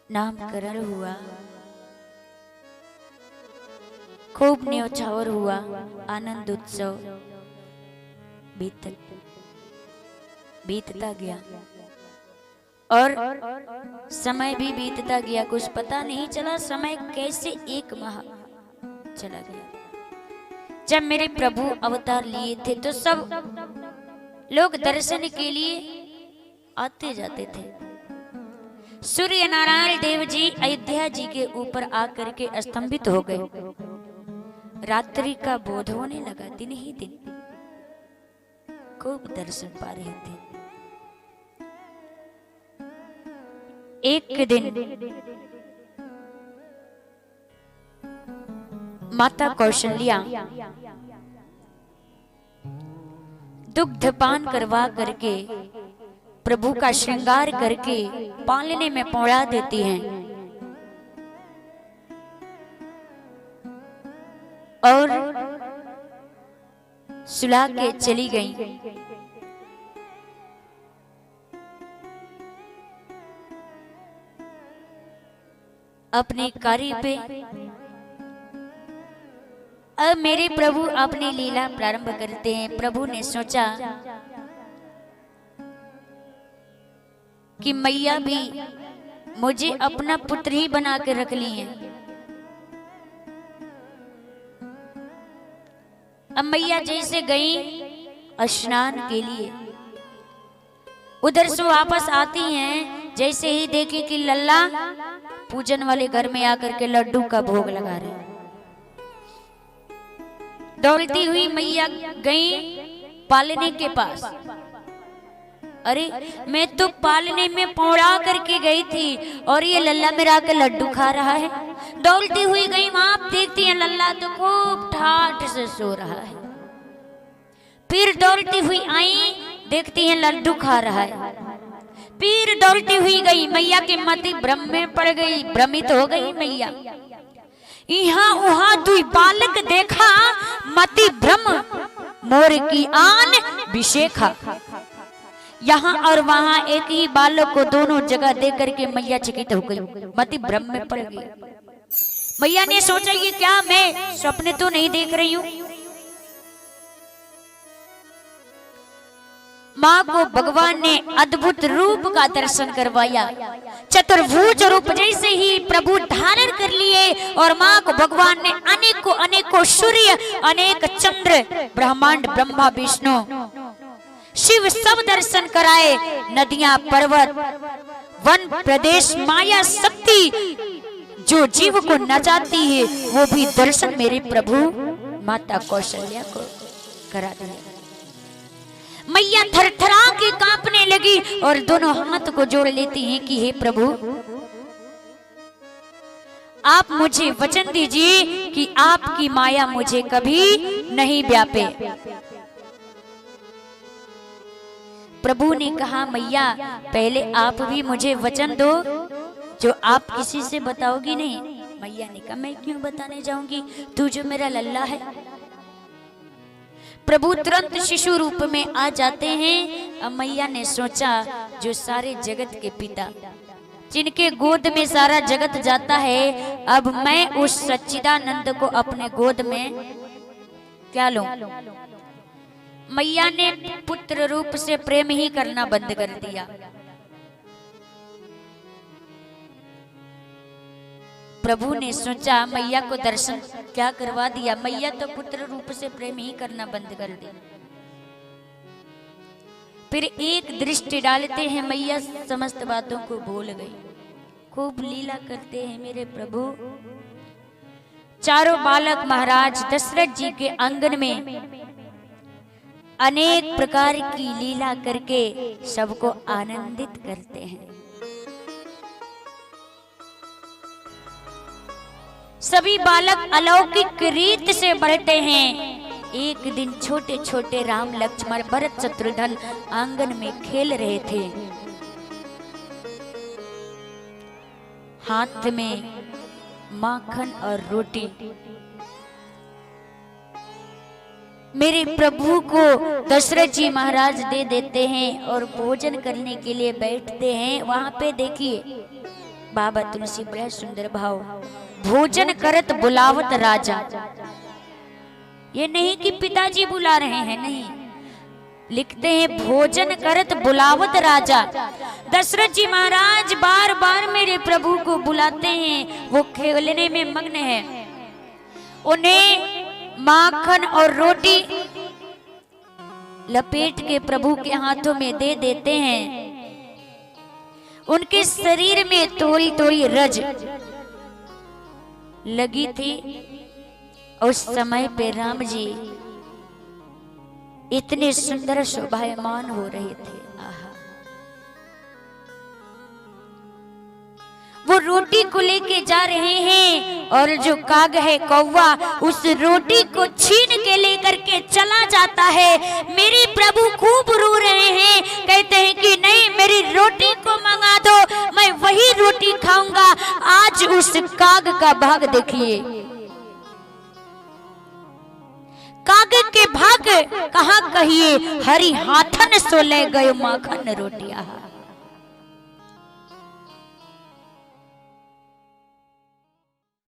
नामकरण हुआ, खूब न्योछावर हुआ, आनंद उत्सव बीतता गया और समय भी बीतता गया। कुछ पता नहीं चला समय कैसे 1 माह चला गया। जब मेरे प्रभु अवतार लिए थे तो सब लोग दर्शन के लिए आते जाते थे। सूर्य नारायण देव जी अयोध्या जी के ऊपर आकर के स्तंभित हो गए। रात्रि का बोध होने लगा, दिन ही दिन खूब दर्शन पा रहे थे। एक दिन माता कौशल्या दुग्ध पान करवा करके प्रभु का श्रृंगार करके पालने में पौड़ा देती हैं और सुला के चली गई। अपने कार्य पे अब मेरे प्रभु अपनी लीला प्रारंभ करते हैं। प्रभु ने सोचा कि मैया भी मुझे अपना पुत्र ही बना के रख ली है। अब मैया जैसे गई स्नान के लिए, उधर से वापस आती हैं, जैसे ही देखी कि लल्ला पूजन वाले घर में आकर के लड्डू का भोग लगा रहे। दौड़ती हुई मैया गई पालने के पास। अरे मैं तो पालने में पौड़ा करके गई थी और ये लल्ला मेरा के लड्डू खा रहा है। दौड़ती हुई गई, वहां देखती है लल्ला तो खूब ठाठ से सो रहा है। फिर दौड़ती हुई आई, देखती है लड्डू खा रहा है। फिर दौड़ती हुई गई, मैया के मति भ्रम में पड़ गई, भ्रमित हो गई मैया। यहाँ वहां दुई बालक देखा, मति भ्रम मोर की आन विशेखा। यहाँ और वहां एक ही बालक को दोनों जगह देख करके मैया चकित हो गई, मति भ्रम में पड़ गई। मैया ने सोचा ये क्या, मैं सपने तो नहीं देख रही हूँ। माँ को भगवान ने अद्भुत रूप का दर्शन करवाया। चतुर्भुज रूप जैसे ही प्रभु धारण कर लिए और माँ को भगवान ने अनेकों सूर्य, अनेक चंद्र, ब्रह्मांड, ब्रह्मा, विष्णु, शिव सब दर्शन कराए। नदियां, पर्वत, वन प्रदेश, माया शक्ति जो जीव को नचाती है वो भी दर्शन मेरे प्रभु माता कौशल्या को करा दिया। मैया थरथरा के कांपने लगी और दोनों हाथ को जोड़ लेती हैं कि हे प्रभु, आप मुझे वचन दीजिए कि आपकी माया मुझे कभी नहीं व्यापे। प्रभु ने कहा मैया पहले आप भी मुझे वचन दो जो आप किसी से बताओगी नहीं। मैया ने कहा मैं क्यों बताने जाऊंगी, तू जो मेरा लल्ला है। प्रभु तुरंत शिशु रूप में आ जाते हैं। अब मैया ने सोचा जो सारे जगत के पिता, जिनके गोद में सारा जगत जाता है, अब मैं उस सच्चिदानंद को अपने गोद में क्या लूं। मैया ने पुत्र रूप से प्रेम ही करना बंद कर दिया। प्रभु ने सोचा मैया को दर्शन क्या करवा दिया, मैया तो पुत्र रूप से प्रेम ही करना बंद कर दी। फिर एक दृष्टि डालते हैं, मैया समस्त बातों को भूल गई। खूब लीला करते हैं मेरे प्रभु। चारों बालक महाराज दशरथ जी के आंगन में अनेक प्रकार की लीला करके सबको आनंदित करते हैं। सभी बालक अलौकिक रीत से बढ़ते हैं। एक दिन छोटे छोटे राम, लक्ष्मण, भरत, शत्रुघ्न आंगन में खेल रहे थे। हाथ में माखन और रोटी मेरे प्रभु को दशरथ जी महाराज दे देते हैं और भोजन करने के लिए बैठते हैं। वहां पे देखिए बाबा तुलसी बड़ा सुंदर भाव, भोजन करत बुलावत राजा। ये नहीं कि पिताजी बुला रहे हैं, नहीं, लिखते हैं भोजन करत बुलावत राजा। दशरथ जी महाराज बार बार मेरे प्रभु को बुलाते हैं, वो खेलने में मग्न है। उन्हें माखन और रोटी लपेट के प्रभु के हाथों में दे देते हैं। उनके शरीर में थोड़ी थोड़ी रज लगी थी। उस समय पे राम जी इतने सुंदर शोभायमान हो रहे थे। आहा, वो रोटी को लेके जा रहे हैं और जो काग है कौवा उस रोटी को छीन के लेकर के चला जाता है। मेरे प्रभु खूब रो रहे हैं, कहते हैं कि नहीं, मेरी रोटी को मंगा दो, मैं वही रोटी खाऊंगा। आज उस काग का भाग देखिए, काग के भाग कहाँ कहिए, हरि हाथन सो ले गए माखन रोटिया।